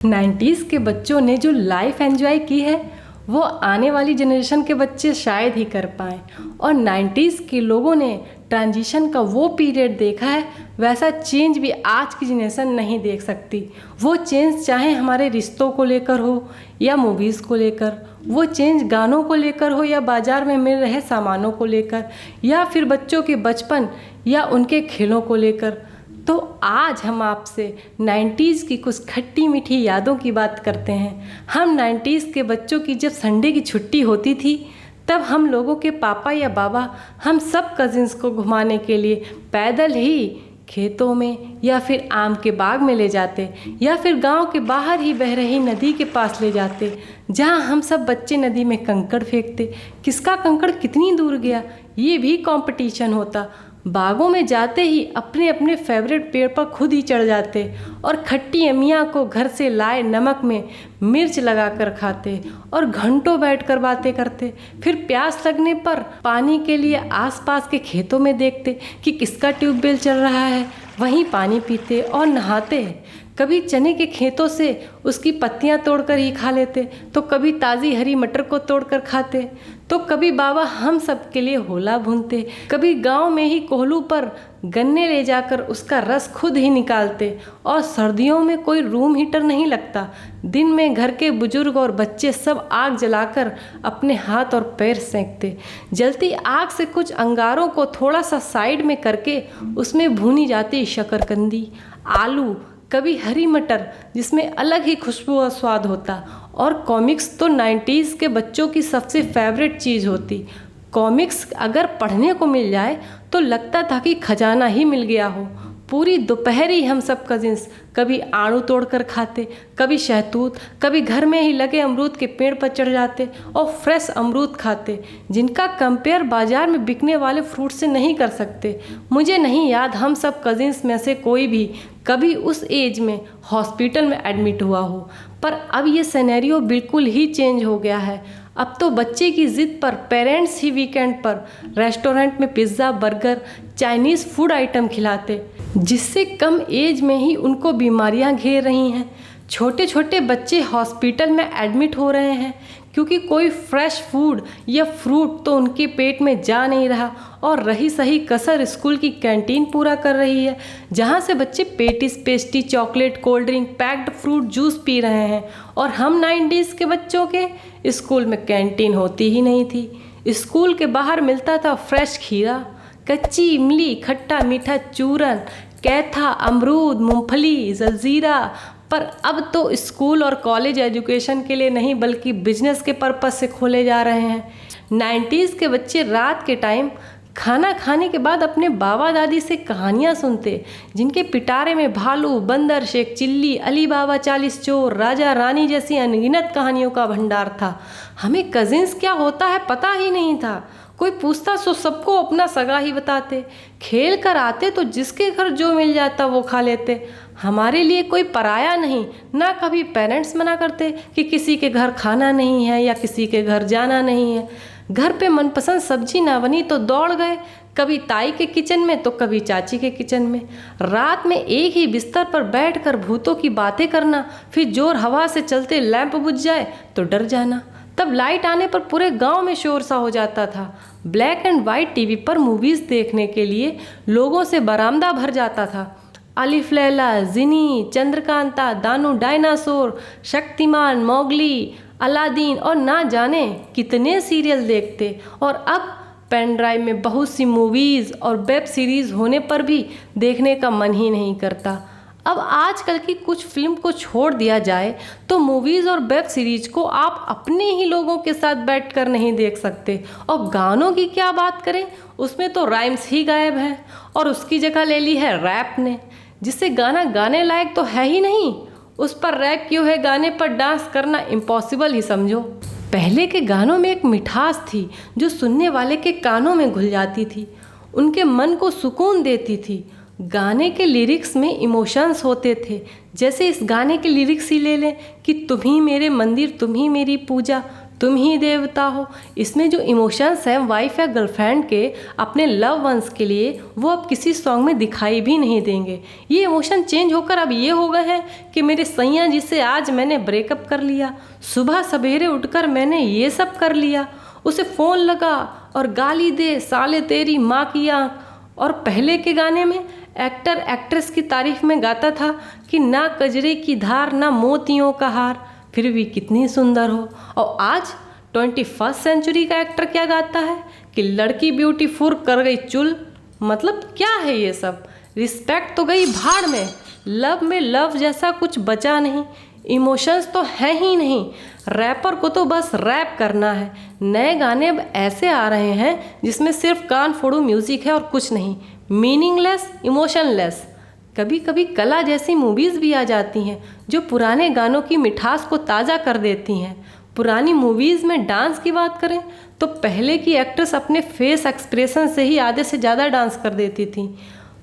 90s के बच्चों ने जो लाइफ एंजॉय की है वो आने वाली जनरेशन के बच्चे शायद ही कर पाएँ। और 90s के लोगों ने ट्रांजिशन का वो पीरियड देखा है, वैसा चेंज भी आज की जनरेशन नहीं देख सकती। वो चेंज चाहे हमारे रिश्तों को लेकर हो या मूवीज़ को लेकर, वो चेंज गानों को लेकर हो या बाज़ार में मिल रहे सामानों को लेकर, या फिर बच्चों के बचपन या उनके खेलों को लेकर। तो आज हम आपसे 90s की कुछ खट्टी मीठी यादों की बात करते हैं। हम 90s के बच्चों की जब संडे की छुट्टी होती थी तब हम लोगों के पापा या बाबा हम सब कज़िन्स को घुमाने के लिए पैदल ही खेतों में या फिर आम के बाग में ले जाते, या फिर गांव के बाहर ही बह रही नदी के पास ले जाते, जहां हम सब बच्चे नदी में कंकड़ फेंकते। किसका कंकड़ कितनी दूर गया ये भी कंपटीशन होता। बागों में जाते ही अपने अपने फेवरेट पेड़ पर खुद ही चढ़ जाते और खट्टी अम्मियाँ को घर से लाए नमक में मिर्च लगाकर खाते और घंटों बैठकर बातें करते। फिर प्यास लगने पर पानी के लिए आसपास के खेतों में देखते कि किसका ट्यूबवेल चल रहा है, वहीं पानी पीते और नहाते। कभी चने के खेतों से उसकी पत्तियां तोड़कर ही खा लेते, तो कभी ताज़ी हरी मटर को तोड़कर खाते, तो कभी बाबा हम सब के लिए होला भूनते, कभी गांव में ही कोहलू पर गन्ने ले जाकर उसका रस खुद ही निकालते। और सर्दियों में कोई रूम हीटर नहीं लगता, दिन में घर के बुजुर्ग और बच्चे सब आग जलाकर अपने हाथ और पैर सेंकते। जलती आग से कुछ अंगारों को थोड़ा सा साइड में करके उसमें भूनी जाती शकरकंदी, आलू, कभी हरी मटर जिसमें अलग ही खुशबू और स्वाद होता। और कॉमिक्स तो 90s के बच्चों की सबसे फेवरेट चीज़ होती। कॉमिक्स अगर पढ़ने को मिल जाए तो लगता था कि खजाना ही मिल गया हो। पूरी दोपहर ही हम सब कजिन्स कभी आड़ू तोड़कर खाते, कभी शहतूत, कभी घर में ही लगे अमरूद के पेड़ पर चढ़ जाते और फ्रेश अमरूद खाते, जिनका कंपेयर बाज़ार में बिकने वाले फ्रूट से नहीं कर सकते। मुझे नहीं याद हम सब कजिन्स में से कोई भी कभी उस एज में हॉस्पिटल में एडमिट हुआ हो। पर अब ये सिनेरियो बिल्कुल ही चेंज हो गया है। अब तो बच्चे की ज़िद पर पेरेंट्स ही वीकेंड पर रेस्टोरेंट में pizza, burger, Chinese food item खिलाते, जिससे कम एज में ही उनको बीमारियां घेर रही हैं। छोटे छोटे बच्चे हॉस्पिटल में एडमिट हो रहे हैं क्योंकि कोई फ्रेश फूड या फ्रूट तो उनके पेट में जा नहीं रहा, और रही सही कसर स्कूल की कैंटीन पूरा कर रही है, जहां से बच्चे patties, pastry, chocolate, cold drink, packed fruit juice पी रहे हैं। और हम 90s के बच्चों के स्कूल में कैंटीन होती ही नहीं थी। स्कूल के बाहर मिलता था फ्रेश खीरा, कच्ची इमली, खट्टा मीठा चूरन, कैथा, अमरूद, मूंगफली, जलजीरा। पर अब तो स्कूल और कॉलेज एजुकेशन के लिए नहीं बल्कि बिजनेस के पर्पस से खोले जा रहे हैं। 90s के बच्चे रात के टाइम खाना खाने के बाद अपने बाबा दादी से कहानियाँ सुनते, जिनके पिटारे में भालू, बंदर, शेख चिल्ली, अली बाबा 40 चोर, राजा रानी जैसी अनगिनत कहानियों का भंडार था। हमें कजिन्स क्या होता है पता ही नहीं था। कोई पूछता तो सबको अपना सगा ही बताते। खेल कर आते तो जिसके घर जो मिल जाता वो खा लेते। हमारे लिए कोई पराया नहीं, ना कभी पेरेंट्स मना करते कि किसी के घर खाना नहीं है या किसी के घर जाना नहीं है। घर पे मनपसंद सब्जी ना बनी तो दौड़ गए, कभी ताई के किचन में तो कभी चाची के किचन में। रात में एक ही बिस्तर पर बैठकर भूतों की बातें करना, फिर जोर हवा से चलते लैंप बुझ जाए तो डर जाना। तब लाइट आने पर पूरे गांव में शोर सा हो जाता था। ब्लैक एंड वाइट टीवी पर मूवीज़ देखने के लिए लोगों से बरामदा भर जाता था। Alif Laila, Genie, Chandrakanta, Danu dinosaur, Shaktimaan, Mowgli, Aladdin और ना जाने कितने सीरियल देखते। और अब पेन ड्राइव में बहुत सी मूवीज़ और वेब सीरीज़ होने पर भी देखने का मन ही नहीं करता। अब आजकल की कुछ फिल्म को छोड़ दिया जाए तो मूवीज़ और वेब सीरीज को आप अपने ही लोगों के साथ बैठकर नहीं देख सकते। और गानों की क्या बात करें, उसमें तो राइम्स ही गायब हैं और उसकी जगह ले ली है रैप ने, जिससे गाना गाने लायक तो है ही नहीं, उस पर रैप क्यों है, गाने पर डांस करना इम्पॉसिबल ही समझो। पहले के गानों में एक मिठास थी जो सुनने वाले के कानों में घुल जाती थी, उनके मन को सुकून देती थी। गाने के लिरिक्स में इमोशंस होते थे, जैसे इस गाने के लिरिक्स ही ले लें कि तुम ही मेरे मंदिर, तुम ही मेरी पूजा, तुम ही देवता हो। इसमें जो इमोशंस हैं वाइफ या गर्लफ्रेंड के अपने लव वंस के लिए, वो अब किसी सॉन्ग में दिखाई भी नहीं देंगे। ये इमोशन चेंज होकर अब ये हो गए हैं कि मेरे सैया जी से आज मैंने ब्रेकअप कर लिया, सुबह सवेरे उठकर मैंने ये सब कर लिया, उसे फ़ोन लगा और गाली दे साले तेरी माँ की आँख। और पहले के गाने में एक्टर एक्ट्रेस की तारीफ में गाता था कि ना कजरे की धार ना मोतियों का हार, फिर भी कितनी सुंदर हो। और आज 21st सेंचुरी का एक्टर क्या गाता है कि लड़की ब्यूटीफुल कर गई चुल। मतलब क्या है ये सब? रिस्पेक्ट तो गई भाड़ में लव जैसा कुछ बचा नहीं, इमोशंस तो है ही नहीं। रैपर को तो बस रैप करना है। नए गाने अब ऐसे आ रहे हैं जिसमें सिर्फ कान फोड़ू म्यूज़िक है और कुछ नहीं, मीनिंगलेस, इमोशनलेस। कभी कभी कला जैसी मूवीज़ भी आ जाती हैं जो पुराने गानों की मिठास को ताज़ा कर देती हैं। पुरानी मूवीज़ में डांस की बात करें तो पहले की एक्ट्रेस अपने फेस एक्सप्रेशन से ही आधे से ज़्यादा डांस कर देती थी,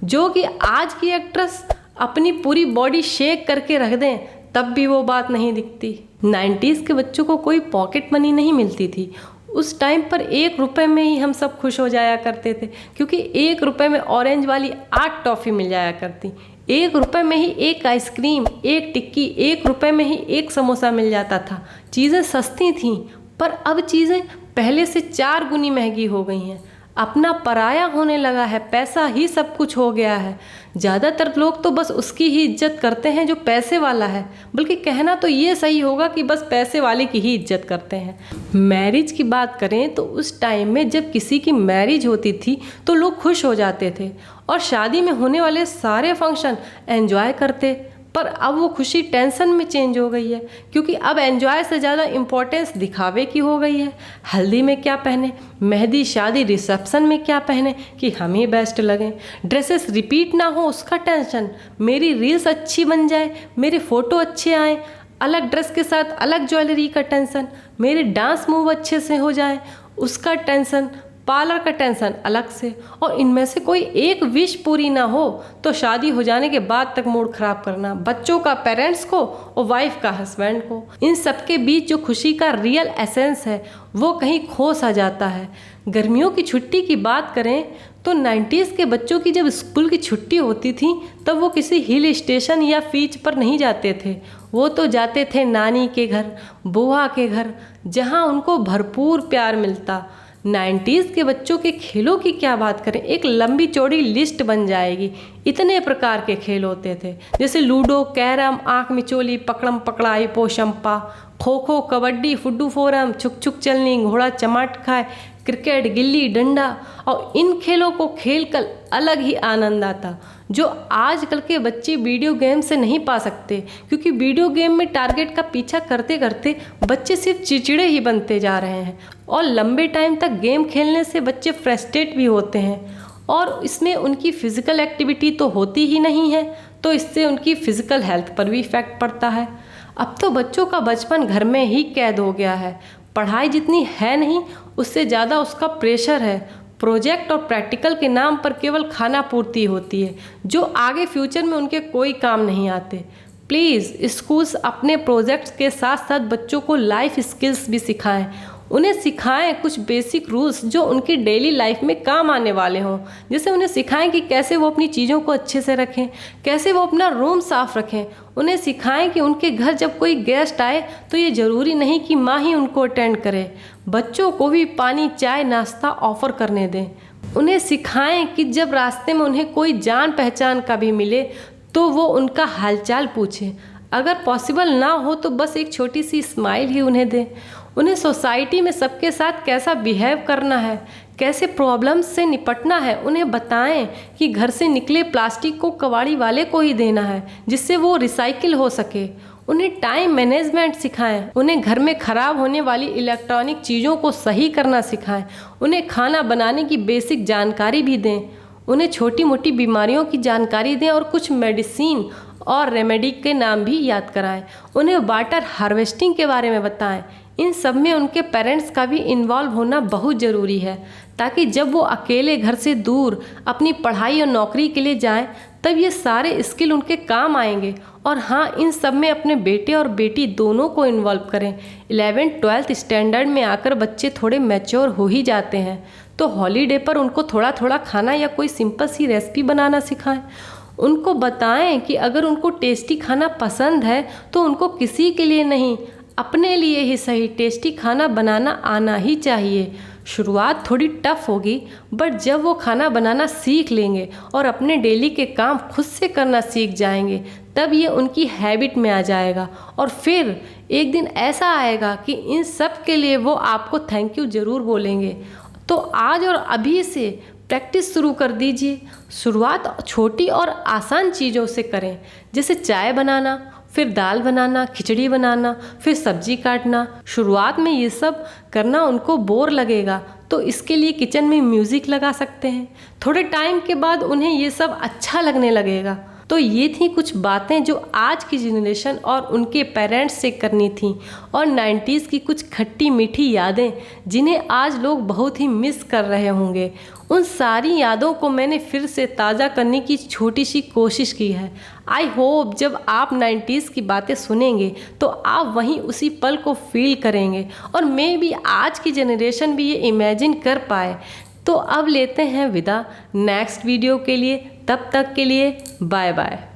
जो कि आज की एक्ट्रेस अपनी पूरी बॉडी शेक करके रख दें तब भी वो बात नहीं दिखती। 90s के बच्चों को कोई पॉकेट मनी नहीं मिलती थी। उस टाइम पर 1 रुपये में ही हम सब खुश हो जाया करते थे, क्योंकि 1 रुपये में ऑरेंज वाली 8 टॉफ़ी मिल जाया करती। 1 रुपये में ही 1 आइसक्रीम, 1 टिक्की, 1 रुपये में ही 1 समोसा मिल जाता था। चीज़ें सस्ती थीं, पर अब चीज़ें पहले से 4 गुनी महंगी हो गई हैं। अपना पराया होने लगा है, पैसा ही सब कुछ हो गया है। ज़्यादातर लोग तो बस उसकी ही इज्जत करते हैं जो पैसे वाला है, बल्कि कहना तो ये सही होगा कि बस पैसे वाले की ही इज्जत करते हैं। मैरिज की बात करें तो उस टाइम में जब किसी की मैरिज होती थी तो लोग खुश हो जाते थे और शादी में होने वाले सारे फंक्शन एंजॉय करते। पर अब वो खुशी टेंशन में चेंज हो गई है, क्योंकि अब एंजॉय से ज़्यादा इम्पोर्टेंस दिखावे की हो गई है। हल्दी में क्या पहने, मेहंदी, शादी, रिसेप्शन में क्या पहने कि हम ही बेस्ट लगें, ड्रेसेस रिपीट ना हो उसका टेंशन, मेरी रील्स अच्छी बन जाए, मेरे फ़ोटो अच्छे आएँ, अलग ड्रेस के साथ अलग ज्वेलरी का टेंशन, मेरे डांस मूव अच्छे से हो जाए उसका टेंशन, पार्लर का टेंशन अलग से। और इनमें से कोई एक विश पूरी ना हो तो शादी हो जाने के बाद तक मूड ख़राब करना, बच्चों का पेरेंट्स को और वाइफ का हस्बैंड को। इन सब के बीच जो खुशी का रियल एसेंस है वो कहीं खो सा जाता है। गर्मियों की छुट्टी की बात करें तो 90s के बच्चों की जब स्कूल की छुट्टी होती थी तब वो किसी हिल स्टेशन या बीच पर नहीं जाते थे, वो तो जाते थे नानी के घर, बुआ के घर, जहाँ उनको भरपूर प्यार मिलता। 90s के बच्चों के खेलों की क्या बात करें, एक लंबी चौड़ी लिस्ट बन जाएगी। इतने प्रकार के खेल होते थे, जैसे लूडो, कैरम, आँख मिचोली, पकड़म पकड़ाई, पोशंपा, खो खो, कबड्डी, फुड्डू फोरम, छुक छुक चलनी, घोड़ा चमाट खाए, क्रिकेट, गिल्ली डंडा। और इन खेलों को खेल कर अलग ही आनंद आता, जो आजकल के बच्चे वीडियो गेम से नहीं पा सकते, क्योंकि वीडियो गेम में टारगेट का पीछा करते करते बच्चे सिर्फ चिड़चिड़े ही बनते जा रहे हैं। और लंबे टाइम तक गेम खेलने से बच्चे फ्रस्ट्रेट भी होते हैं और इसमें उनकी फ़िज़िकल एक्टिविटी तो होती ही नहीं है, तो इससे उनकी फ़िज़िकल हेल्थ पर भी इफ़ेक्ट पड़ता है। अब तो बच्चों का बचपन घर में ही कैद हो गया है। पढ़ाई जितनी है नहीं, उससे ज़्यादा उसका प्रेशर है। प्रोजेक्ट और प्रैक्टिकल के नाम पर केवल खाना पूर्ति होती है, जो आगे फ्यूचर में उनके कोई काम नहीं आते। प्लीज़ स्कूल्स अपने प्रोजेक्ट्स के साथ साथ बच्चों को लाइफ स्किल्स भी सिखाएं। उन्हें सिखाएं कुछ बेसिक रूल्स जो उनकी डेली लाइफ में काम आने वाले हों। जैसे उन्हें सिखाएं कि कैसे वो अपनी चीज़ों को अच्छे से रखें, कैसे वो अपना रूम साफ़ रखें। उन्हें सिखाएं कि उनके घर जब कोई गेस्ट आए तो ये ज़रूरी नहीं कि माँ ही उनको अटेंड करे, बच्चों को भी पानी, चाय, नाश्ता ऑफ़र करने दें। उन्हें सिखाएं कि जब रास्ते में उन्हें कोई जान पहचान का भी मिले तो वो उनका हालचाल पूछें। अगर पॉसिबल ना हो तो बस एक छोटी सी स्माइल ही उन्हें दें। उन्हें सोसाइटी में सबके साथ कैसा बिहेव करना है, कैसे प्रॉब्लम्स से निपटना है उन्हें बताएं कि घर से निकले प्लास्टिक को कबाड़ी वाले को ही देना है, जिससे वो रिसाइकिल हो सके। उन्हें टाइम मैनेजमेंट सिखाएं। उन्हें घर में ख़राब होने वाली इलेक्ट्रॉनिक चीज़ों को सही करना सिखाएं। उन्हें खाना बनाने की बेसिक जानकारी भी दें। उन्हें छोटी मोटी बीमारियों की जानकारी दें और कुछ मेडिसिन और रेमेडी के नाम भी याद कराएं। उन्हें वाटर हार्वेस्टिंग के बारे में बताएं। इन सब में उनके पेरेंट्स का भी इन्वॉल्व होना बहुत ज़रूरी है, ताकि जब वो अकेले घर से दूर अपनी पढ़ाई और नौकरी के लिए जाएं तब ये सारे स्किल उनके काम आएंगे और हाँ, इन सब में अपने बेटे और बेटी दोनों को इन्वॉल्व करें। 11th-12th स्टैंडर्ड में आकर बच्चे थोड़े मैच्योर हो ही जाते हैं, तो हॉलीडे पर उनको थोड़ा थोड़ा खाना या कोई सिंपल सी रेसिपी बनाना सिखाएं। उनको बताएं कि अगर उनको टेस्टी खाना पसंद है तो उनको किसी के लिए नहीं, अपने लिए ही सही टेस्टी खाना बनाना आना ही चाहिए। शुरुआत थोड़ी टफ होगी, बट जब वो खाना बनाना सीख लेंगे और अपने डेली के काम खुद से करना सीख जाएंगे, तब ये उनकी हैबिट में आ जाएगा और फिर एक दिन ऐसा आएगा कि इन सब के लिए वो आपको थैंक यू ज़रूर बोलेंगे। तो आज और अभी से प्रैक्टिस शुरू कर दीजिए। शुरुआत छोटी और आसान चीज़ों से करें, जैसे चाय बनाना, फिर दाल बनाना, खिचड़ी बनाना, फिर सब्जी काटना। शुरुआत में ये सब करना उनको बोर लगेगा, तो इसके लिए किचन में म्यूज़िक लगा सकते हैं। थोड़े टाइम के बाद उन्हें ये सब अच्छा लगने लगेगा। तो ये थी कुछ बातें जो आज की जनरेशन और उनके पेरेंट्स से करनी थी, और 90s की कुछ खट्टी मीठी यादें जिन्हें आज लोग बहुत ही मिस कर रहे होंगे। उन सारी यादों को मैंने फिर से ताज़ा करने की छोटी सी कोशिश की है। आई होप जब आप 90s की बातें सुनेंगे तो आप वहीं उसी पल को फील करेंगे, और मे बी आज की जनरेशन भी ये इमेजिन कर पाए। तो अब लेते हैं विदा नेक्स्ट वीडियो के लिए। तब तक के लिए बाय बाय।